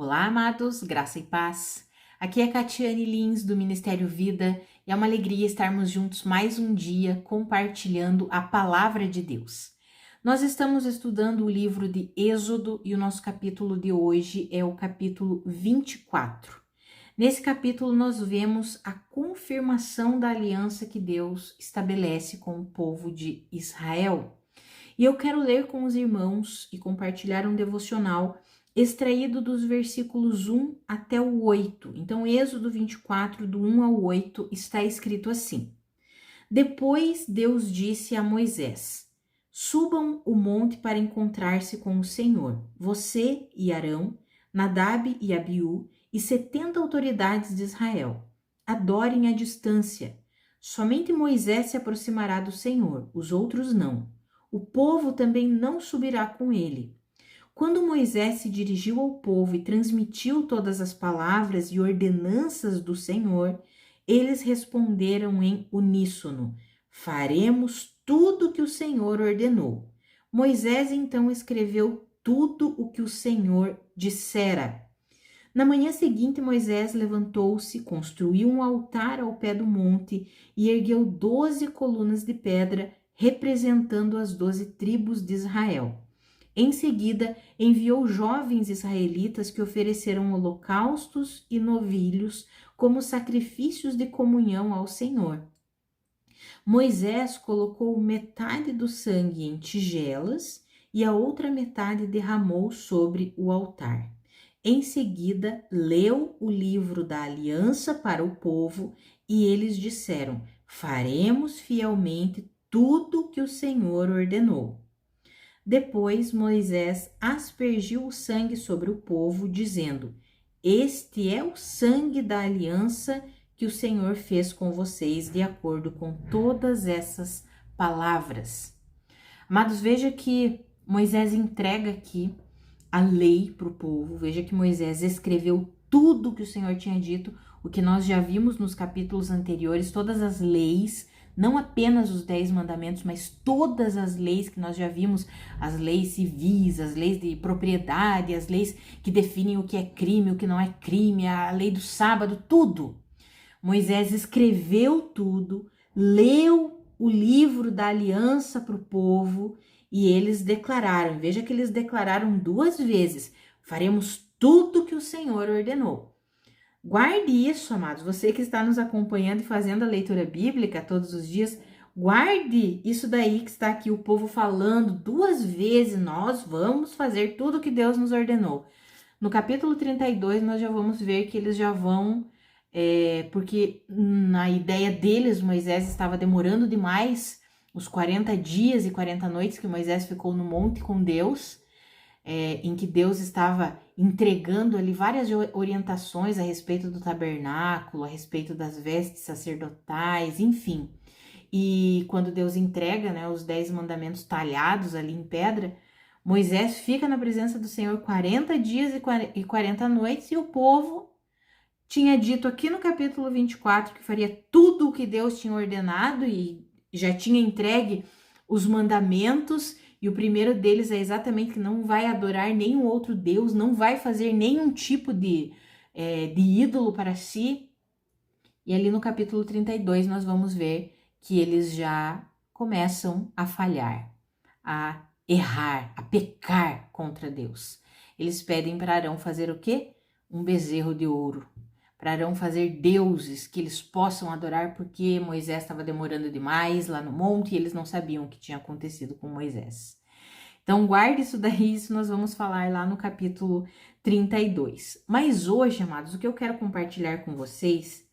Olá, amados, graça e paz. Aqui é Catiane Lins, do Ministério Vida, e é uma alegria estarmos juntos mais um dia compartilhando a palavra de Deus. Nós estamos estudando o livro de Êxodo e o nosso capítulo de hoje é o capítulo 24. Nesse capítulo nós vemos a confirmação da aliança que Deus estabelece com o povo de Israel. E eu quero ler com os irmãos e compartilhar um devocional extraído dos versículos 1 até o 8. Então, Êxodo 24, do 1 ao 8, está escrito assim: Depois Deus disse a Moisés: Subam o monte para encontrar-se com o Senhor, você e Arão, Nadab e Abiú e 70 autoridades de Israel. Adorem à distância. Somente Moisés se aproximará do Senhor, os outros não. O povo também não subirá com ele. Quando Moisés se dirigiu ao povo e transmitiu todas as palavras e ordenanças do Senhor, eles responderam em uníssono: Faremos tudo o que o Senhor ordenou. Moisés então escreveu tudo o que o Senhor dissera. Na manhã seguinte, Moisés levantou-se, construiu um altar ao pé do monte e ergueu 12 colunas de pedra, representando as 12 tribos de Israel. Em seguida, enviou jovens israelitas que ofereceram holocaustos e novilhos como sacrifícios de comunhão ao Senhor. Moisés colocou metade do sangue em tigelas e a outra metade derramou sobre o altar. Em seguida, leu o livro da aliança para o povo e eles disseram: Faremos fielmente tudo o que o Senhor ordenou. Depois Moisés aspergiu o sangue sobre o povo, dizendo: Este é o sangue da aliança que o Senhor fez com vocês, de acordo com todas essas palavras. Amados, veja que Moisés entrega aqui a lei para o povo. Veja que Moisés escreveu tudo que o Senhor tinha dito, o que nós já vimos nos capítulos anteriores, todas as leis, não apenas os 10 mandamentos, mas todas as leis que nós já vimos, as leis civis, as leis de propriedade, as leis que definem o que é crime, o que não é crime, a lei do sábado, tudo. Moisés escreveu tudo, leu o livro da aliança para o povo e eles declararam, veja que eles declararam 2 vezes: faremos tudo que o Senhor ordenou. Guarde isso, amados, você que está nos acompanhando e fazendo a leitura bíblica todos os dias, guarde isso daí que está aqui o povo falando 2 vezes: nós vamos fazer tudo que Deus nos ordenou. No capítulo 32 nós já vamos ver que eles já vão, porque na ideia deles Moisés estava demorando demais, os 40 dias e 40 noites que Moisés ficou no monte com Deus, em que Deus estava entregando ali várias orientações a respeito do tabernáculo, a respeito das vestes sacerdotais, enfim. E quando Deus entrega, né, os 10 mandamentos talhados ali em pedra, Moisés fica na presença do Senhor 40 dias e 40 noites, e o povo tinha dito aqui no capítulo 24 que faria tudo o que Deus tinha ordenado e já tinha entregue os mandamentos, e o primeiro deles é exatamente que não vai adorar nenhum outro Deus, não vai fazer nenhum tipo de ídolo para si. E ali no capítulo 32 nós vamos ver que eles já começam a falhar, a errar, a pecar contra Deus. Eles pedem para Arão fazer o quê? Um bezerro de ouro. Para Arão fazer deuses que eles possam adorar, porque Moisés estava demorando demais lá no monte e eles não sabiam o que tinha acontecido com Moisés. Então guarde isso daí, isso nós vamos falar lá no capítulo 32. Mas hoje, amados, o que eu quero compartilhar com vocês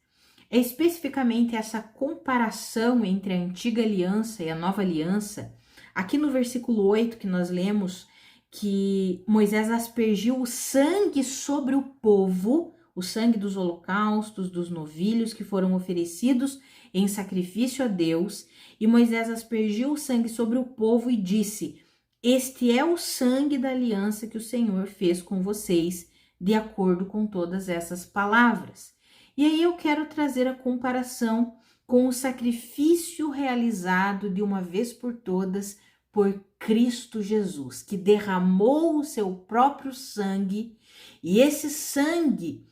é especificamente essa comparação entre a antiga aliança e a nova aliança. Aqui no versículo 8 que nós lemos que Moisés aspergiu o sangue sobre o povo, o sangue dos holocaustos, dos novilhos que foram oferecidos em sacrifício a Deus, e Moisés aspergiu o sangue sobre o povo e disse: Este é o sangue da aliança que o Senhor fez com vocês, de acordo com todas essas palavras. E aí eu quero trazer a comparação com o sacrifício realizado de uma vez por todas por Cristo Jesus, que derramou o seu próprio sangue E esse sangue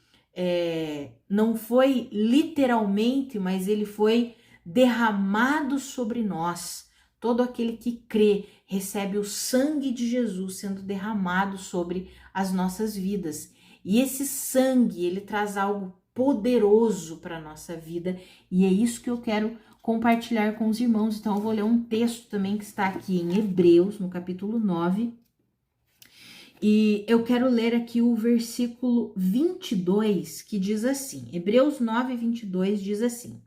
não foi literalmente, mas ele foi derramado sobre nós. Todo aquele que crê recebe o sangue de Jesus sendo derramado sobre as nossas vidas. E esse sangue, ele traz algo poderoso para a nossa vida, e é isso que eu quero compartilhar com os irmãos. Então eu vou ler um texto também que está aqui em Hebreus, no capítulo 9, e eu quero ler aqui o versículo 22, que diz assim, Hebreus 9, 22 diz assim: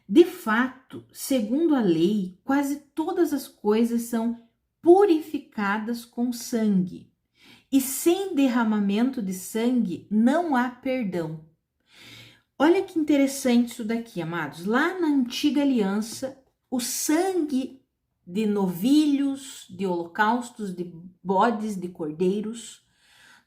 de fato, segundo a lei, quase todas as coisas são purificadas com sangue, e sem derramamento de sangue não há perdão. Olha que interessante isso daqui, amados. Lá na antiga aliança, o sangue de novilhos, de holocaustos, de bodes, de cordeiros,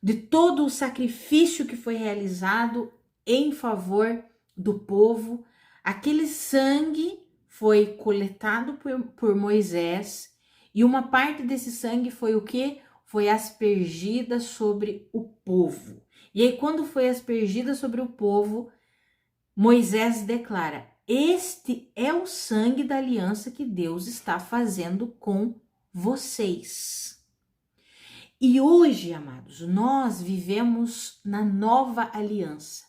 de todo o sacrifício que foi realizado em favor do povo, aquele sangue foi coletado por Moisés, e uma parte desse sangue foi o quê? Foi aspergida sobre o povo. E aí, quando foi aspergida sobre o povo, Moisés declara: este é o sangue da aliança que Deus está fazendo com vocês. E hoje, amados, nós vivemos na nova aliança.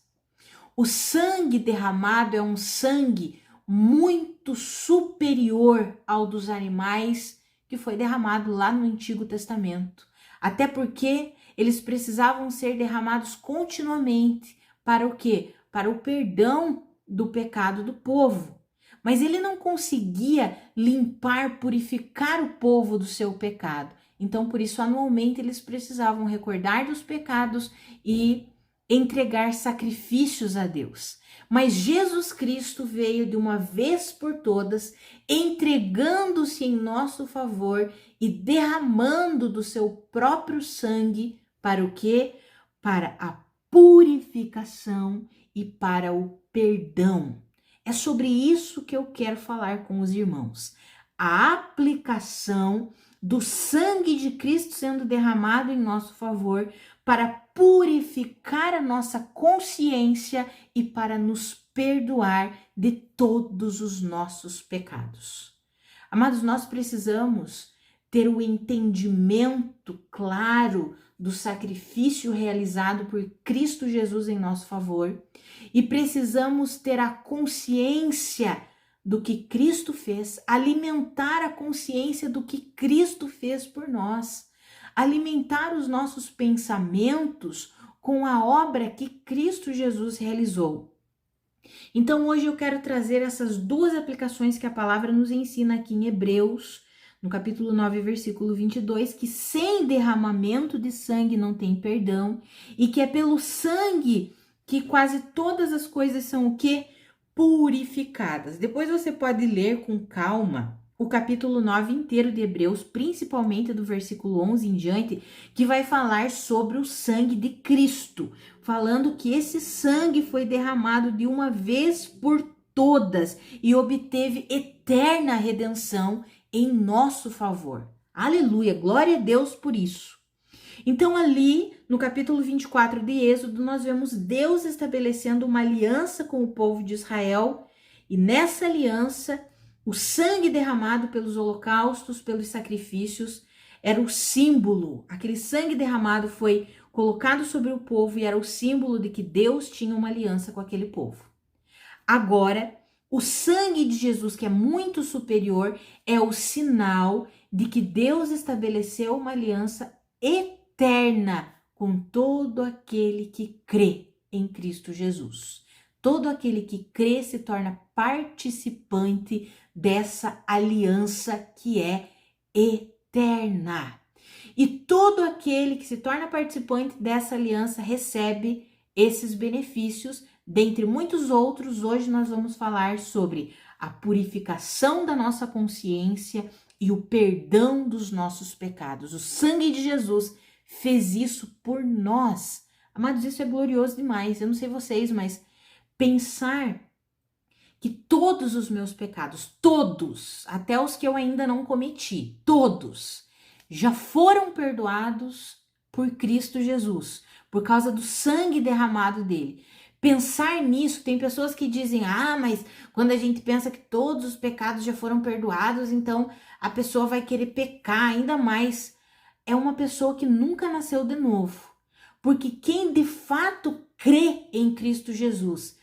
O sangue derramado é um sangue muito superior ao dos animais que foi derramado lá no Antigo Testamento. Até porque eles precisavam ser derramados continuamente. Para o quê? Para o perdão do pecado do povo. Mas ele não conseguia limpar, purificar o povo do seu pecado. Então, por isso, anualmente, eles precisavam recordar dos pecados e entregar sacrifícios a Deus. Mas Jesus Cristo veio de uma vez por todas, entregando-se em nosso favor e derramando do seu próprio sangue para o quê? Para a purificação e para o perdão. É sobre isso que eu quero falar com os irmãos. A aplicação do sangue de Cristo sendo derramado em nosso favor para purificar a nossa consciência e para nos perdoar de todos os nossos pecados. Amados, nós precisamos ter o entendimento claro do sacrifício realizado por Cristo Jesus em nosso favor e precisamos ter a consciência do que Cristo fez, alimentar a consciência do que Cristo fez por nós, alimentar os nossos pensamentos com a obra que Cristo Jesus realizou. Então hoje eu quero trazer essas duas aplicações que a palavra nos ensina aqui em Hebreus, no capítulo 9, versículo 22, que sem derramamento de sangue não tem perdão, e que é pelo sangue que quase todas as coisas são o quê? Purificadas. Depois você pode ler com calma o capítulo 9 inteiro de Hebreus, principalmente do versículo 11 em diante, que vai falar sobre o sangue de Cristo, falando que esse sangue foi derramado de uma vez por todas e obteve eterna redenção em nosso favor. Aleluia, glória a Deus por isso. Então ali, no capítulo 24 de Êxodo, nós vemos Deus estabelecendo uma aliança com o povo de Israel, e nessa aliança, o sangue derramado pelos holocaustos, pelos sacrifícios, era o símbolo. Aquele sangue derramado foi colocado sobre o povo e era o símbolo de que Deus tinha uma aliança com aquele povo. Agora, o sangue de Jesus, que é muito superior, é o sinal de que Deus estabeleceu uma aliança eterna com todo aquele que crê em Cristo Jesus. Todo aquele que crê se torna participante dessa aliança que é eterna. E todo aquele que se torna participante dessa aliança recebe esses benefícios, dentre muitos outros. Hoje nós vamos falar sobre a purificação da nossa consciência e o perdão dos nossos pecados. O sangue de Jesus fez isso por nós. Amados, isso é glorioso demais. Eu não sei vocês, mas pensar que todos os meus pecados, todos, até os que eu ainda não cometi, todos, já foram perdoados por Cristo Jesus. por causa do sangue derramado dele. Pensar nisso, tem pessoas que dizem, mas quando a gente pensa que todos os pecados já foram perdoados, então a pessoa vai querer pecar ainda mais. É uma pessoa que nunca nasceu de novo. Porque quem de fato crê em Cristo Jesus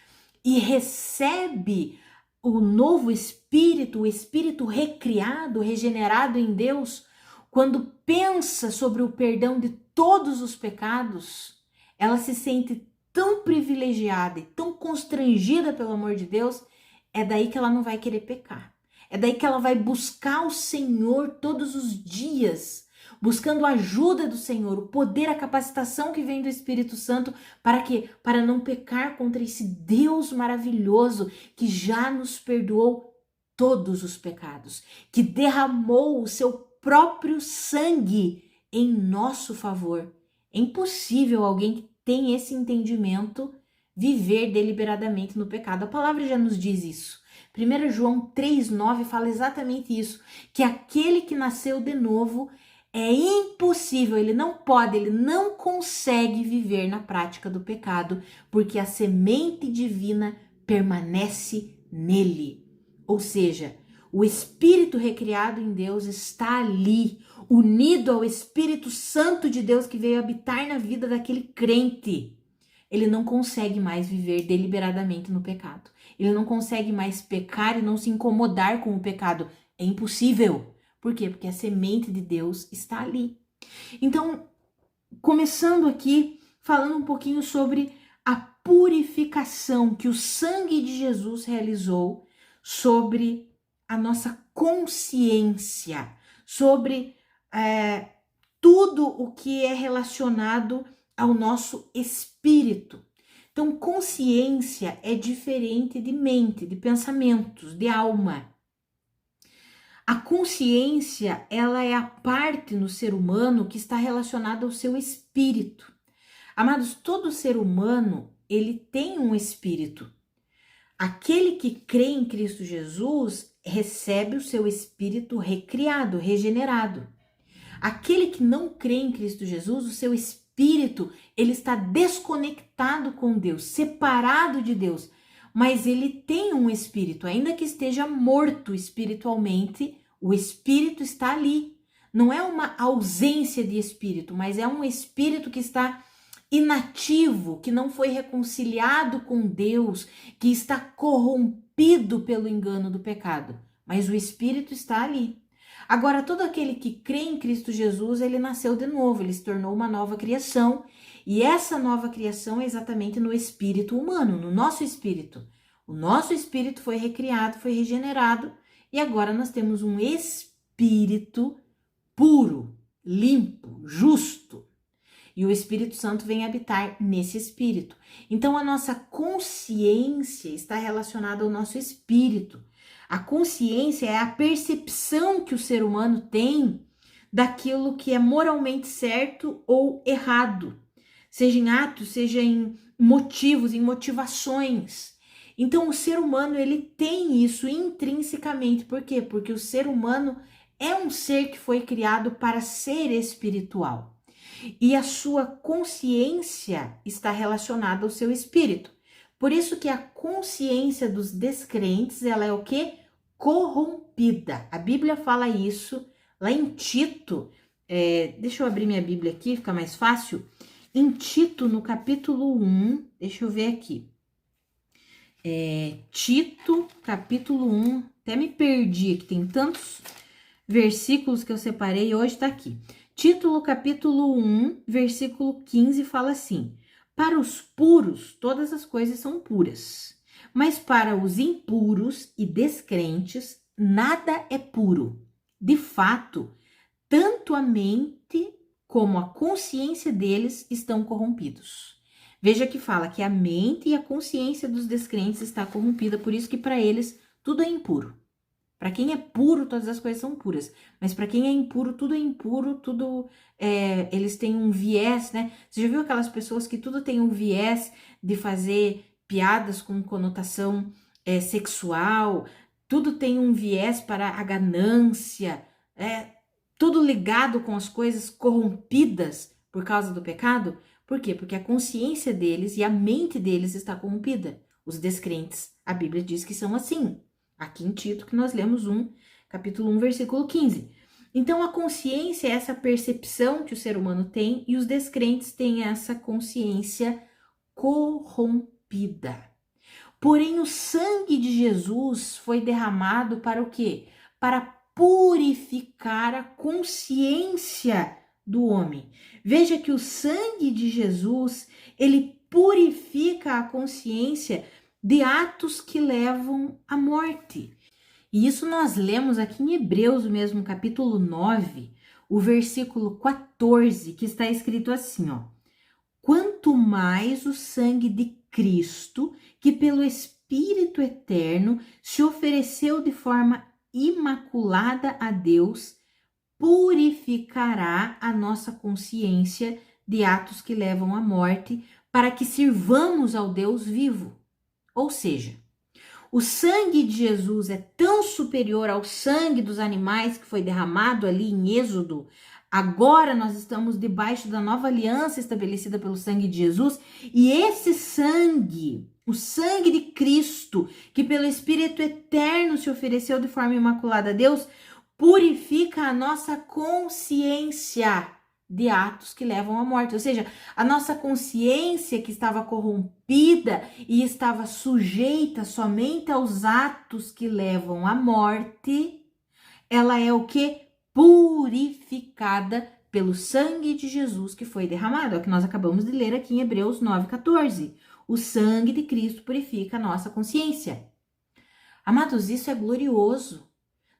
e recebe o novo espírito, o espírito recriado, regenerado em Deus, quando pensa sobre o perdão de todos os pecados, ela se sente tão privilegiada e tão constrangida pelo amor de Deus, é daí que ela não vai querer pecar. É daí que ela vai buscar o Senhor todos os dias, buscando a ajuda do Senhor, o poder, a capacitação que vem do Espírito Santo, para quê? Para não pecar contra esse Deus maravilhoso que já nos perdoou todos os pecados, que derramou o seu próprio sangue em nosso favor. É impossível alguém que tem esse entendimento viver deliberadamente no pecado. A palavra já nos diz isso. 1 João 3,9 fala exatamente isso, que aquele que nasceu de novo é impossível, ele não pode, ele não consegue viver na prática do pecado, porque a semente divina permanece nele. Ou seja, o Espírito recriado em Deus está ali, unido ao Espírito Santo de Deus que veio habitar na vida daquele crente. Ele não consegue mais viver deliberadamente no pecado. Ele não consegue mais pecar e não se incomodar com o pecado. É impossível. Por quê? Porque a semente de Deus está ali. Então, começando aqui, falando um pouquinho sobre a purificação que o sangue de Jesus realizou sobre a nossa consciência, sobre tudo o que é relacionado ao nosso espírito. Então, consciência é diferente de mente, de pensamentos, de alma. A consciência, ela é a parte no ser humano que está relacionada ao seu espírito. Amados, todo ser humano, ele tem um espírito. Aquele que crê em Cristo Jesus recebe o seu espírito recriado, regenerado. Aquele que não crê em Cristo Jesus, o seu espírito, ele está desconectado com Deus, separado de Deus. Mas ele tem um espírito, ainda que esteja morto espiritualmente, o espírito está ali. Não é uma ausência de espírito, mas é um espírito que está inativo, que não foi reconciliado com Deus, que está corrompido pelo engano do pecado. Mas o espírito está ali. Agora, todo aquele que crê em Cristo Jesus, ele nasceu de novo, ele se tornou uma nova criação. E essa nova criação é exatamente no espírito humano, no nosso espírito. O nosso espírito foi recriado, foi regenerado, e agora nós temos um espírito puro, limpo, justo. E o Espírito Santo vem habitar nesse espírito. Então, a nossa consciência está relacionada ao nosso espírito. A consciência é a percepção que o ser humano tem daquilo que é moralmente certo ou errado. Seja em atos, seja em motivos, em motivações. Então, o ser humano, ele tem isso intrinsecamente. Por quê? Porque o ser humano é um ser que foi criado para ser espiritual. E a sua consciência está relacionada ao seu espírito. Por isso que a consciência dos descrentes, ela é o quê? Corrompida. A Bíblia fala isso lá em Tito. Deixa eu abrir minha Bíblia aqui, fica mais fácil. Em Tito, no capítulo 1, deixa eu ver aqui. Tito, capítulo 1, até me perdi aqui, tem tantos versículos que eu separei, hoje tá aqui. Tito, capítulo 1, versículo 15, fala assim: para os puros, todas as coisas são puras, mas para os impuros e descrentes, nada é puro. De fato, tanto a mente como a consciência deles estão corrompidos. Veja que fala que a mente e a consciência dos descrentes está corrompida, por isso que para eles tudo é impuro. Para quem é puro, todas as coisas são puras. Mas para quem é impuro, tudo é impuro, tudo eles têm um viés, né? Você já viu aquelas pessoas que tudo tem um viés de fazer piadas com conotação sexual, tudo tem um viés para a ganância, tudo ligado com as coisas corrompidas por causa do pecado? Por quê? Porque a consciência deles e a mente deles está corrompida. Os descrentes, a Bíblia diz que são assim. Aqui em Tito, que nós lemos capítulo 1, versículo 15. Então, a consciência é essa percepção que o ser humano tem e os descrentes têm essa consciência corrompida. Porém, o sangue de Jesus foi derramado para o quê? Para purificar a consciência do homem. Veja que o sangue de Jesus, ele purifica a consciência de atos que levam à morte. E isso nós lemos aqui em Hebreus mesmo, capítulo 9, o versículo 14, que está escrito assim, ó: quanto mais o sangue de Cristo, que pelo Espírito Eterno se ofereceu de forma imaculada a Deus, purificará a nossa consciência de atos que levam à morte, para que sirvamos ao Deus vivo. Ou seja, o sangue de Jesus é tão superior ao sangue dos animais que foi derramado ali em Êxodo. Agora nós estamos debaixo da nova aliança estabelecida pelo sangue de Jesus, e esse sangue, o sangue de Cristo, que pelo Espírito Eterno se ofereceu de forma imaculada a Deus, purifica a nossa consciência de atos que levam à morte. Ou seja, a nossa consciência que estava corrompida e estava sujeita somente aos atos que levam à morte, ela é o que? Purificada pelo sangue de Jesus que foi derramado. É o que nós acabamos de ler aqui em Hebreus 9,14. O sangue de Cristo purifica a nossa consciência. Amados, isso é glorioso.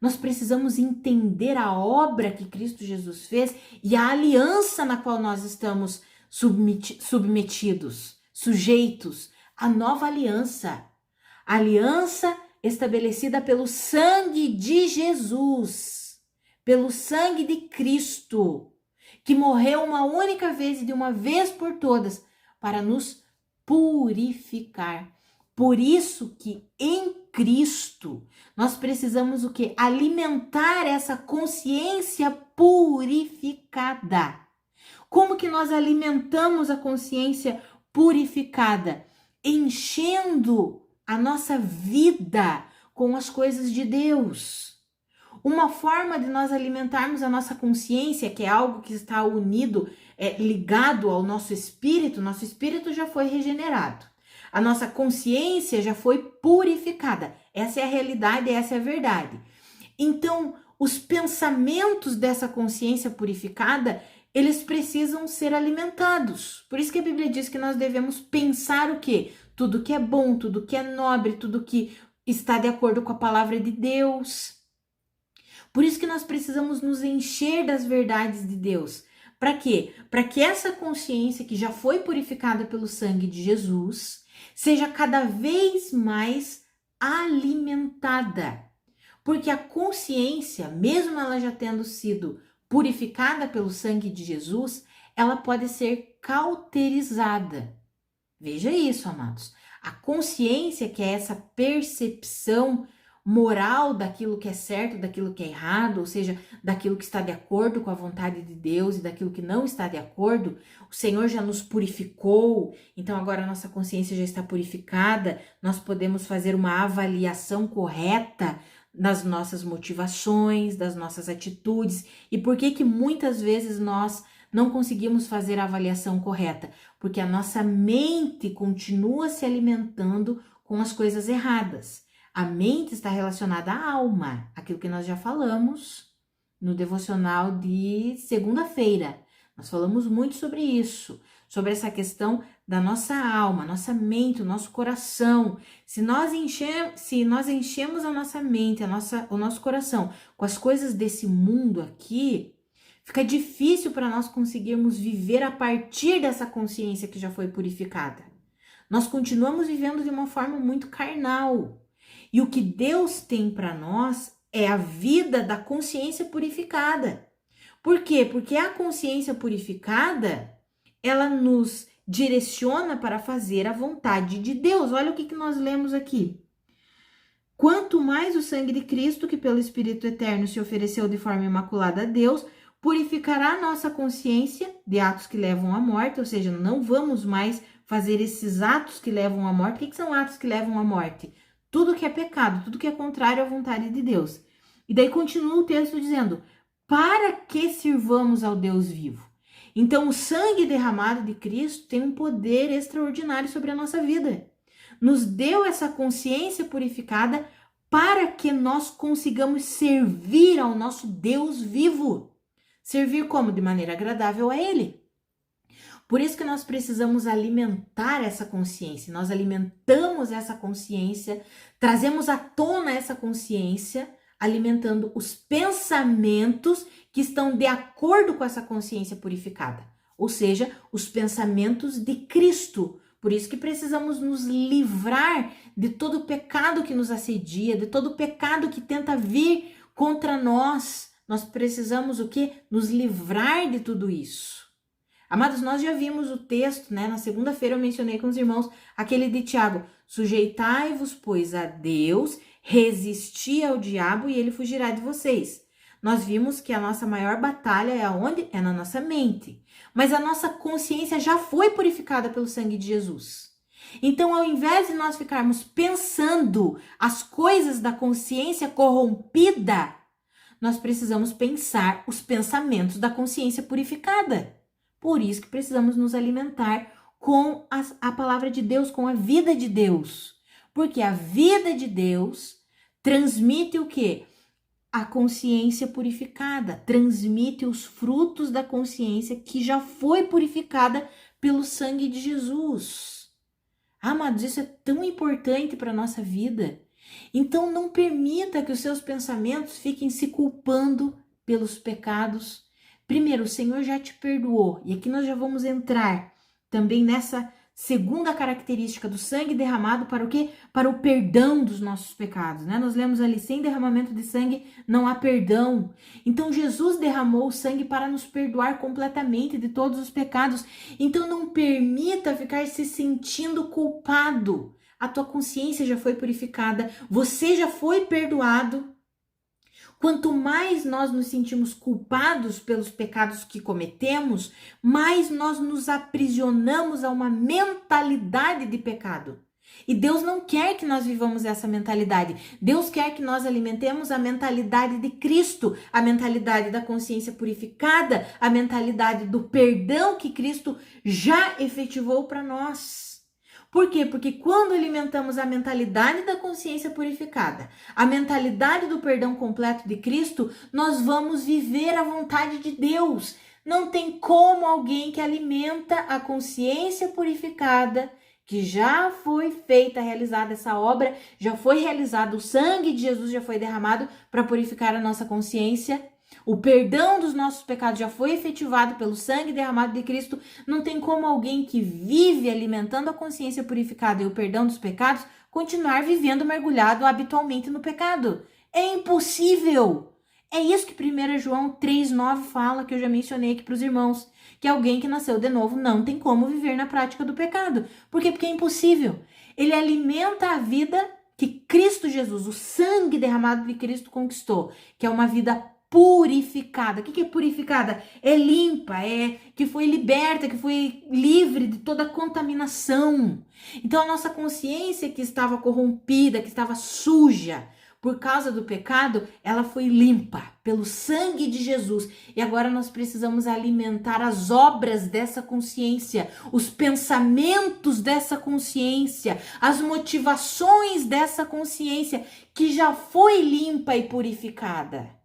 Nós precisamos entender a obra que Cristo Jesus fez e a aliança na qual nós estamos submetidos, sujeitos, a nova aliança. A aliança estabelecida pelo sangue de Jesus, pelo sangue de Cristo, que morreu uma única vez e de uma vez por todas para nos purificar. Por isso que em Cristo nós precisamos o quê? Alimentar essa consciência purificada. Como que nós alimentamos a consciência purificada? Enchendo a nossa vida com as coisas de Deus. Uma forma de nós alimentarmos a nossa consciência, que é algo que está unido, ligado ao nosso espírito já foi regenerado. A nossa consciência já foi purificada. Essa é a realidade, essa é a verdade. Então, os pensamentos dessa consciência purificada, eles precisam ser alimentados. Por isso que a Bíblia diz que nós devemos pensar o quê? Tudo que é bom, tudo que é nobre, tudo que está de acordo com a palavra de Deus. Por isso que nós precisamos nos encher das verdades de Deus. Para quê? Para que essa consciência que já foi purificada pelo sangue de Jesus seja cada vez mais alimentada. Porque a consciência, mesmo ela já tendo sido purificada pelo sangue de Jesus, ela pode ser cauterizada. Veja isso, amados. A consciência, que é essa percepção moral daquilo que é certo, daquilo que é errado, ou seja, daquilo que está de acordo com a vontade de Deus e daquilo que não está de acordo, o Senhor já nos purificou, então agora a nossa consciência já está purificada, nós podemos fazer uma avaliação correta das nossas motivações, das nossas atitudes. E por que muitas vezes nós não conseguimos fazer a avaliação correta? Porque a nossa mente continua se alimentando com as coisas erradas. A mente está relacionada à alma, aquilo que nós já falamos no devocional de segunda-feira. Nós falamos muito sobre isso, sobre essa questão da nossa alma, nossa mente, o nosso coração. Se nós enchemos a nossa mente, o nosso coração com as coisas desse mundo aqui, fica difícil para nós conseguirmos viver a partir dessa consciência que já foi purificada. Nós continuamos vivendo de uma forma muito carnal. E o que Deus tem para nós é a vida da consciência purificada. Por quê? Porque a consciência purificada, ela nos direciona para fazer a vontade de Deus. Olha o que nós lemos aqui. Quanto mais o sangue de Cristo, que pelo Espírito Eterno se ofereceu de forma imaculada a Deus, purificará a nossa consciência de atos que levam à morte, ou seja, não vamos mais fazer esses atos que levam à morte. O que são atos que levam à morte? Tudo que é pecado, tudo que é contrário à vontade de Deus. E daí continua o texto dizendo, para que sirvamos ao Deus vivo? Então, o sangue derramado de Cristo tem um poder extraordinário sobre a nossa vida. Nos deu essa consciência purificada para que nós consigamos servir ao nosso Deus vivo. Servir como? De maneira agradável a Ele. Por isso que nós precisamos alimentar essa consciência. Nós alimentamos essa consciência, trazemos à tona essa consciência, alimentando os pensamentos que estão de acordo com essa consciência purificada. Ou seja, os pensamentos de Cristo. Por isso que precisamos nos livrar de todo o pecado que nos assedia, de todo o pecado que tenta vir contra nós. Nós precisamos o quê? Nos livrar de tudo isso. Amados, nós já vimos o texto, né? Na segunda-feira eu mencionei com os irmãos aquele de Tiago. Sujeitai-vos, pois, a Deus, resisti ao diabo e ele fugirá de vocês. Nós vimos que a nossa maior batalha é aonde? É na nossa mente. Mas a nossa consciência já foi purificada pelo sangue de Jesus. Então, ao invés de nós ficarmos pensando as coisas da consciência corrompida, nós precisamos pensar os pensamentos da consciência purificada. Por isso que precisamos nos alimentar com a palavra de Deus, com a vida de Deus. Porque a vida de Deus transmite o quê? A consciência purificada, transmite os frutos da consciência que já foi purificada pelo sangue de Jesus. Amados, isso é tão importante para a nossa vida. Então não permita que os seus pensamentos fiquem se culpando pelos pecados. Primeiro, o Senhor já te perdoou. E aqui nós já vamos entrar também nessa segunda característica do sangue derramado para o quê? Para o perdão dos nossos pecados, né? Nós lemos ali, sem derramamento de sangue não há perdão. Então, Jesus derramou o sangue para nos perdoar completamente de todos os pecados. Então, não permita ficar se sentindo culpado. A tua consciência já foi purificada, você já foi perdoado. Quanto mais nós nos sentimos culpados pelos pecados que cometemos, mais nós nos aprisionamos a uma mentalidade de pecado. E Deus não quer que nós vivamos essa mentalidade. Deus quer que nós alimentemos a mentalidade de Cristo, a mentalidade da consciência purificada, a mentalidade do perdão que Cristo já efetivou para nós. Por quê? Porque quando alimentamos a mentalidade da consciência purificada, a mentalidade do perdão completo de Cristo, nós vamos viver a vontade de Deus. Não tem como alguém que alimenta a consciência purificada, que já foi feita, realizada essa obra, já foi realizado, o sangue de Jesus já foi derramado para purificar a nossa consciência. O perdão dos nossos pecados já foi efetivado pelo sangue derramado de Cristo. Não tem como alguém que vive alimentando a consciência purificada e o perdão dos pecados continuar vivendo mergulhado habitualmente no pecado. É impossível. É isso que 1 João 3,9 fala, que eu já mencionei aqui para os irmãos. Que alguém que nasceu de novo não tem como viver na prática do pecado. Por quê? Porque é impossível. Ele alimenta a vida que Cristo Jesus, o sangue derramado de Cristo conquistou, que é uma vida purificada. O que é purificada? É limpa, é que foi liberta, que foi livre de toda contaminação. Então a nossa consciência que estava corrompida, que estava suja por causa do pecado, ela foi limpa pelo sangue de Jesus. E agora nós precisamos alimentar as obras dessa consciência, os pensamentos dessa consciência, as motivações dessa consciência que já foi limpa e purificada.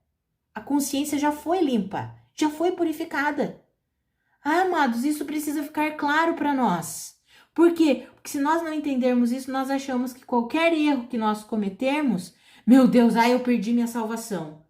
A consciência já foi limpa, já foi purificada. Ah, amados, isso precisa ficar claro para nós. Por quê? Porque se nós não entendermos isso, nós achamos que qualquer erro que nós cometermos, meu Deus, eu perdi minha salvação.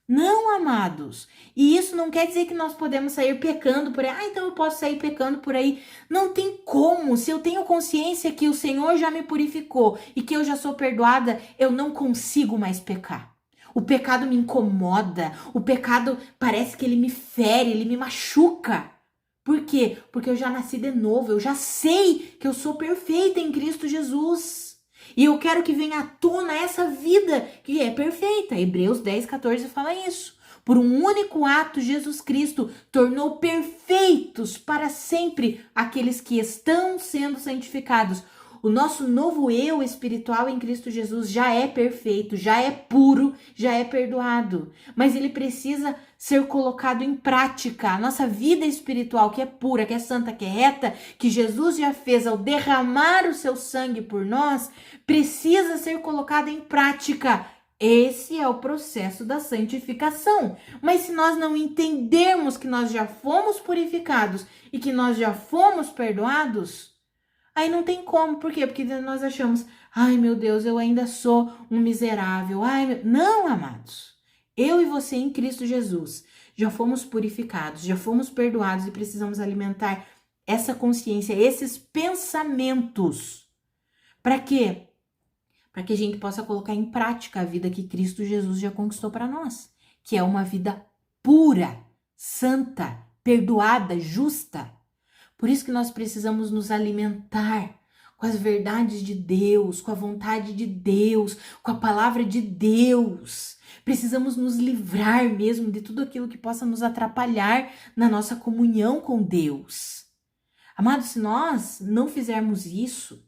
Não, amados. E isso não quer dizer que nós podemos sair pecando por aí. Então eu posso sair pecando por aí. Não tem como. Se eu tenho consciência que o Senhor já me purificou e que eu já sou perdoada, eu não consigo mais pecar. O pecado me incomoda, o pecado parece que ele me fere, ele me machuca. Por quê? Porque eu já nasci de novo, eu já sei que eu sou perfeita em Cristo Jesus. E eu quero que venha à tona essa vida que é perfeita. Hebreus 10, 14 fala isso. Por um único ato, Jesus Cristo tornou perfeitos para sempre aqueles que estão sendo santificados. O nosso novo eu espiritual em Cristo Jesus já é perfeito, já é puro, já é perdoado. Mas ele precisa ser colocado em prática. A nossa vida espiritual, que é pura, que é santa, que é reta, que Jesus já fez ao derramar o seu sangue por nós, precisa ser colocada em prática. Esse é o processo da santificação. Mas se nós não entendermos que nós já fomos purificados e que nós já fomos perdoados, aí não tem como. Por quê? Porque nós achamos, ai meu Deus, eu ainda sou um miserável. Não, amados. Eu e você em Cristo Jesus já fomos purificados, já fomos perdoados e precisamos alimentar essa consciência, esses pensamentos. Para quê? Para que a gente possa colocar em prática a vida que Cristo Jesus já conquistou para nós, que é uma vida pura, santa, perdoada, justa. Por isso que nós precisamos nos alimentar com as verdades de Deus, com a vontade de Deus, com a palavra de Deus. Precisamos nos livrar mesmo de tudo aquilo que possa nos atrapalhar na nossa comunhão com Deus. Amados, se nós não fizermos isso,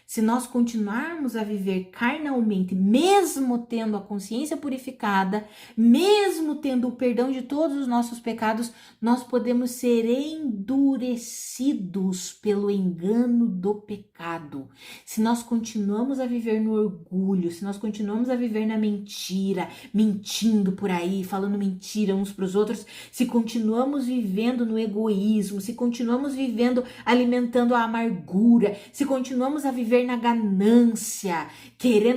se nós continuarmos a viver carnalmente, mesmo tendo a consciência purificada, mesmo tendo o perdão de todos os nossos pecados, nós podemos ser endurecidos pelo engano do pecado. Se nós continuamos a viver no orgulho, se nós continuamos a viver na mentira, mentindo por aí, falando mentira uns para os outros, se continuamos vivendo no egoísmo, se continuamos vivendo alimentando a amargura, se continuamos a viver na ganância,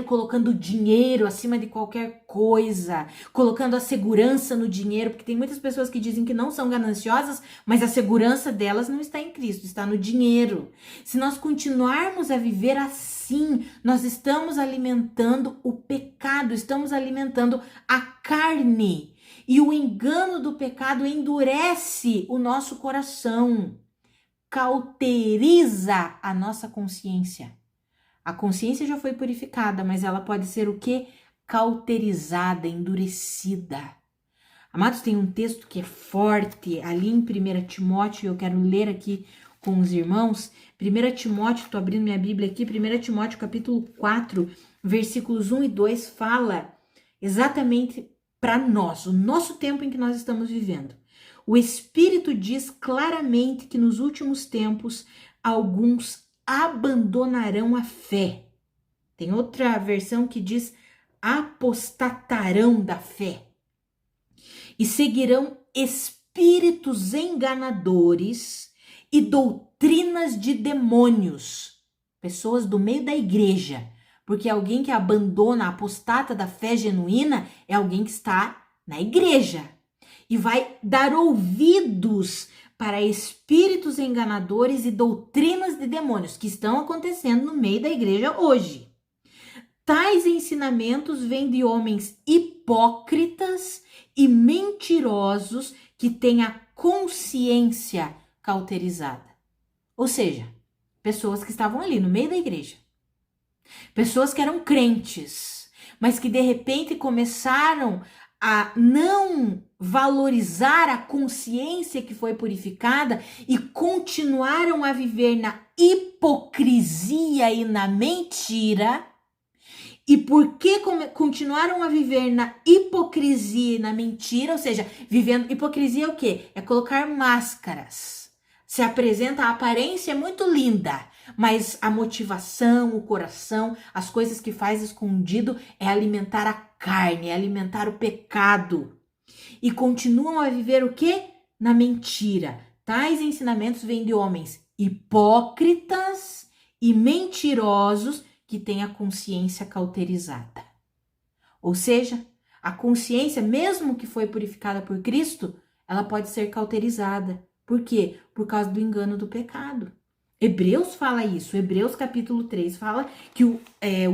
colocando dinheiro acima de qualquer coisa, colocando a segurança no dinheiro, porque tem muitas pessoas que dizem que não são gananciosas, mas a segurança delas não está em Cristo, está no dinheiro. Se nós continuarmos a viver assim, nós estamos alimentando o pecado, estamos alimentando a carne, e o engano do pecado endurece o nosso coração, cauteriza a nossa consciência. A consciência já foi purificada, mas ela pode ser o quê? Cauterizada, endurecida. Amados, tem um texto que é forte ali em 1 Timóteo, eu quero ler aqui com os irmãos. 1 Timóteo, estou abrindo minha Bíblia aqui, 1 Timóteo capítulo 4, versículos 1 e 2, fala exatamente para nós, o nosso tempo em que nós estamos vivendo. O Espírito diz claramente que nos últimos tempos alguns abandonarão a fé. Tem outra versão que diz apostatarão da fé. E seguirão espíritos enganadores e doutrinas de demônios. Pessoas do meio da igreja. Porque alguém que abandona, apostata da fé genuína, é alguém que está na igreja. E vai dar ouvidos para espíritos enganadores e doutrinas de demônios que estão acontecendo no meio da igreja hoje. Tais ensinamentos vêm de homens hipócritas e mentirosos que têm a consciência cauterizada. Ou seja, pessoas que estavam ali no meio da igreja. Pessoas que eram crentes, mas que de repente começaram a não valorizar a consciência que foi purificada e continuaram a viver na hipocrisia e na mentira. E porque continuaram a viver na hipocrisia e na mentira, ou seja, vivendo hipocrisia é o quê? É colocar máscaras. Se apresenta, a aparência é muito linda, mas a motivação, o coração, as coisas que faz escondido é alimentar a carne, é alimentar o pecado. E continuam a viver o quê? Na mentira. Tais ensinamentos vêm de homens hipócritas e mentirosos que têm a consciência cauterizada. Ou seja, a consciência, mesmo que foi purificada por Cristo, ela pode ser cauterizada. Por quê? Por causa do engano do pecado. Hebreus fala isso, Hebreus capítulo 3 fala que o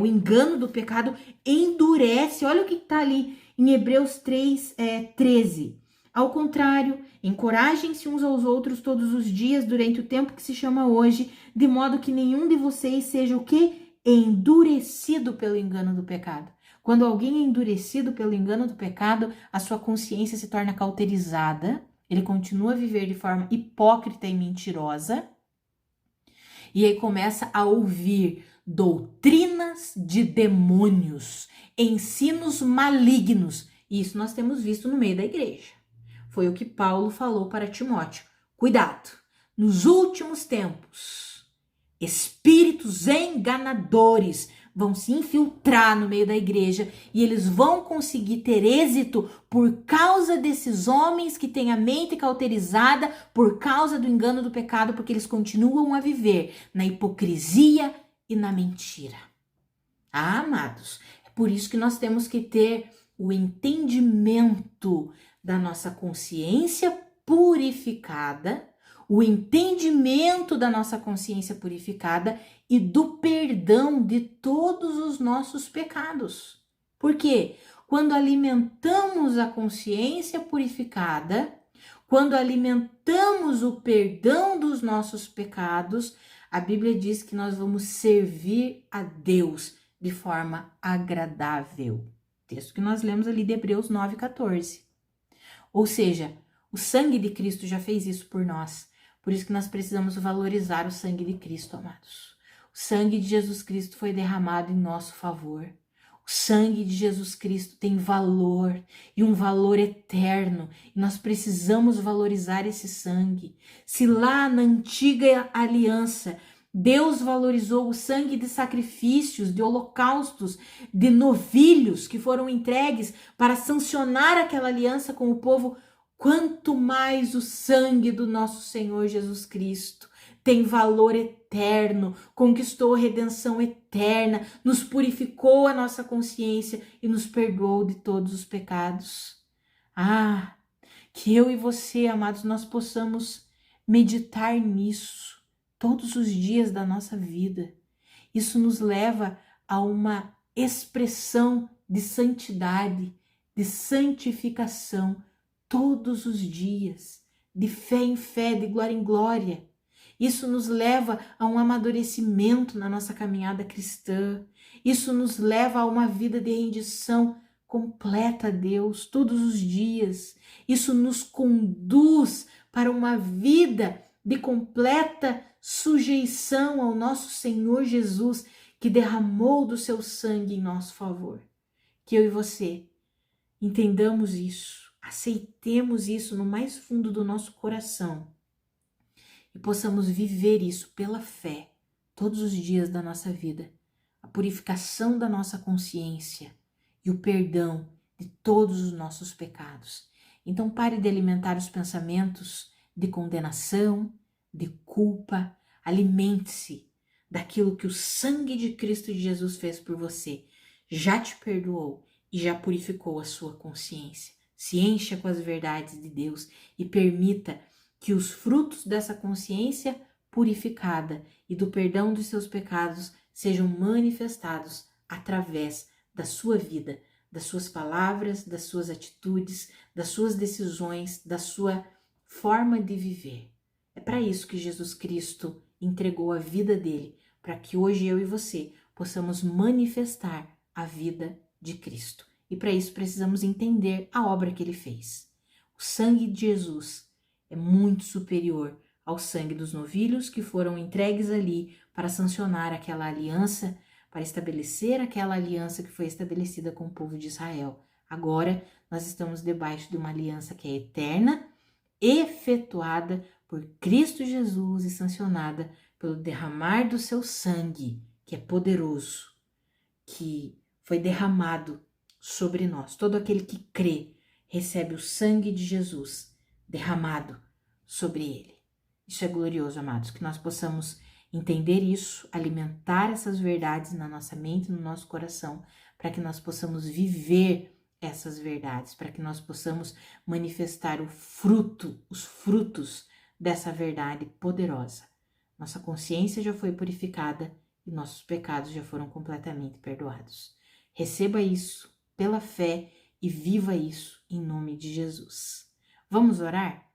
engano do pecado endurece. Olha o que está ali em Hebreus 3, 13. Ao contrário, encorajem-se uns aos outros todos os dias durante o tempo que se chama hoje, de modo que nenhum de vocês seja o quê? Endurecido pelo engano do pecado. Quando alguém é endurecido pelo engano do pecado, a sua consciência se torna cauterizada, ele continua a viver de forma hipócrita e mentirosa, e aí começa a ouvir doutrinas de demônios, ensinos malignos. E isso nós temos visto no meio da igreja. Foi o que Paulo falou para Timóteo. Cuidado, nos últimos tempos, espíritos enganadores vão se infiltrar no meio da igreja e eles vão conseguir ter êxito por causa desses homens que têm a mente cauterizada por causa do engano do pecado, porque eles continuam a viver na hipocrisia e na mentira. Ah, amados, é por isso que nós temos que ter o entendimento da nossa consciência purificada, o entendimento da nossa consciência purificada e do perdão de todos os nossos pecados. Por quê? Quando alimentamos a consciência purificada, quando alimentamos o perdão dos nossos pecados, a Bíblia diz que nós vamos servir a Deus de forma agradável. Texto que nós lemos ali de Hebreus 9:14. Ou seja, o sangue de Cristo já fez isso por nós. Por isso que nós precisamos valorizar o sangue de Cristo, amados. O sangue de Jesus Cristo foi derramado em nosso favor. O sangue de Jesus Cristo tem valor e um valor eterno. E nós precisamos valorizar esse sangue. Se lá na antiga aliança Deus valorizou o sangue de sacrifícios, de holocaustos, de novilhos que foram entregues para sancionar aquela aliança com o povo, quanto mais o sangue do nosso Senhor Jesus Cristo tem valor eterno, conquistou redenção eterna, nos purificou a nossa consciência e nos perdoou de todos os pecados. Ah, que eu e você, amados, nós possamos meditar nisso todos os dias da nossa vida. Isso nos leva a uma expressão de santidade, de santificação, todos os dias, de fé em fé, de glória em glória. Isso nos leva a um amadurecimento na nossa caminhada cristã. Isso nos leva a uma vida de rendição completa a Deus todos os dias. Isso nos conduz para uma vida de completa sujeição ao nosso Senhor Jesus, que derramou do seu sangue em nosso favor. Que eu e você entendamos isso, aceitemos isso no mais fundo do nosso coração e possamos viver isso pela fé todos os dias da nossa vida. A purificação da nossa consciência e o perdão de todos os nossos pecados. Então pare de alimentar os pensamentos de condenação, de culpa. Alimente-se daquilo que o sangue de Cristo Jesus fez por você. Já te perdoou e já purificou a sua consciência. Se encha com as verdades de Deus e permita que os frutos dessa consciência purificada e do perdão dos seus pecados sejam manifestados através da sua vida, das suas palavras, das suas atitudes, das suas decisões, da sua forma de viver. É para isso que Jesus Cristo entregou a vida dele, para que hoje eu e você possamos manifestar a vida de Cristo. E para isso precisamos entender a obra que ele fez. O sangue de Jesus é muito superior ao sangue dos novilhos que foram entregues ali para sancionar aquela aliança, para estabelecer aquela aliança que foi estabelecida com o povo de Israel. Agora nós estamos debaixo de uma aliança que é eterna, efetuada por Cristo Jesus e sancionada pelo derramar do seu sangue, que é poderoso, que foi derramado sobre nós. Todo aquele que crê recebe o sangue de Jesus derramado sobre ele. Isso é glorioso, amados, que nós possamos entender isso, alimentar essas verdades na nossa mente, no nosso coração, para que nós possamos viver essas verdades, para que nós possamos manifestar os frutos dessa verdade poderosa. Nossa consciência já foi purificada e nossos pecados já foram completamente perdoados. Receba isso pela fé e viva isso em nome de Jesus. Vamos orar?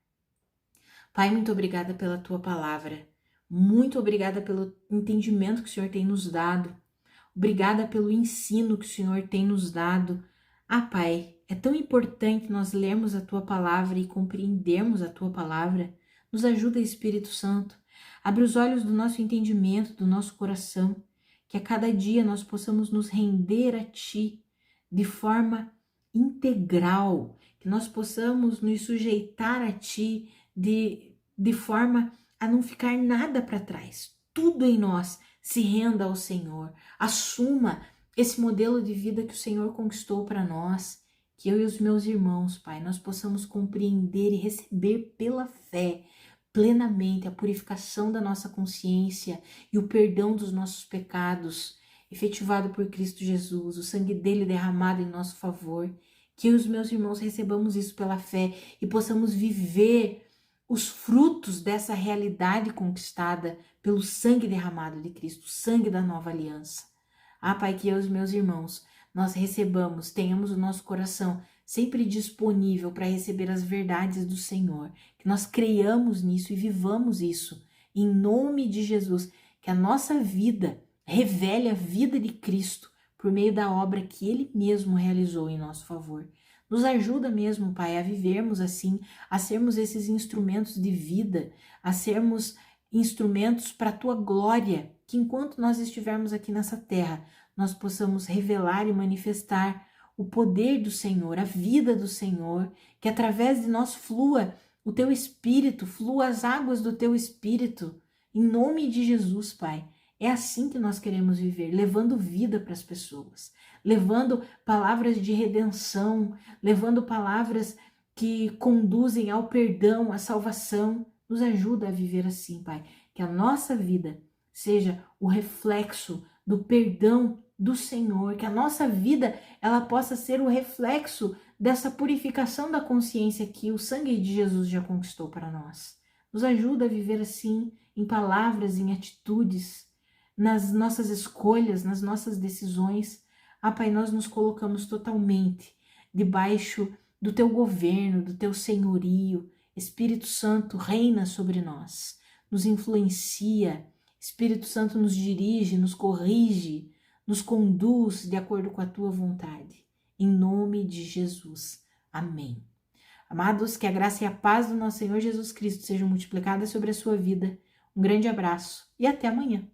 Pai, muito obrigada pela tua palavra. Muito obrigada pelo entendimento que o Senhor tem nos dado. Obrigada pelo ensino que o Senhor tem nos dado. Pai, é tão importante nós lermos a Tua palavra e compreendermos a Tua palavra. Nos ajuda, Espírito Santo. Abre os olhos do nosso entendimento, do nosso coração, que a cada dia nós possamos nos render a Ti de forma integral, que nós possamos nos sujeitar a Ti de forma a não ficar nada para trás. Tudo em nós se renda ao Senhor. Assuma esse modelo de vida que o Senhor conquistou para nós, que eu e os meus irmãos, Pai, nós possamos compreender e receber pela fé plenamente a purificação da nossa consciência e o perdão dos nossos pecados, efetivado por Cristo Jesus, o sangue dele derramado em nosso favor. Que eu e os meus irmãos recebamos isso pela fé e possamos viver os frutos dessa realidade conquistada pelo sangue derramado de Cristo, o sangue da nova aliança. Pai, que eu e os meus irmãos, nós recebamos, tenhamos o nosso coração sempre disponível para receber as verdades do Senhor, que nós creiamos nisso e vivamos isso, em nome de Jesus, que a nossa vida revele a vida de Cristo por meio da obra que Ele mesmo realizou em nosso favor. Nos ajuda mesmo, Pai, a vivermos assim, a sermos esses instrumentos de vida, a sermos instrumentos para a Tua glória, que enquanto nós estivermos aqui nessa terra, nós possamos revelar e manifestar o poder do Senhor, a vida do Senhor, que através de nós flua o Teu Espírito, flua as águas do Teu Espírito, em nome de Jesus, Pai. É assim que nós queremos viver, levando vida para as pessoas, levando palavras de redenção, levando palavras que conduzem ao perdão, à salvação. Nos ajuda a viver assim, Pai, que a nossa vida seja o reflexo do perdão do Senhor, que a nossa vida ela possa ser o reflexo dessa purificação da consciência que o sangue de Jesus já conquistou para nós. Nos ajuda a viver assim, em palavras, em atitudes, nas nossas escolhas, nas nossas decisões. Pai, nós nos colocamos totalmente debaixo do Teu governo, do Teu senhorio. Espírito Santo reina sobre nós, nos influencia. Espírito Santo nos dirige, nos corrige, nos conduz de acordo com a Tua vontade. Em nome de Jesus. Amém. Amados, que a graça e a paz do nosso Senhor Jesus Cristo sejam multiplicadas sobre a sua vida. Um grande abraço e até amanhã.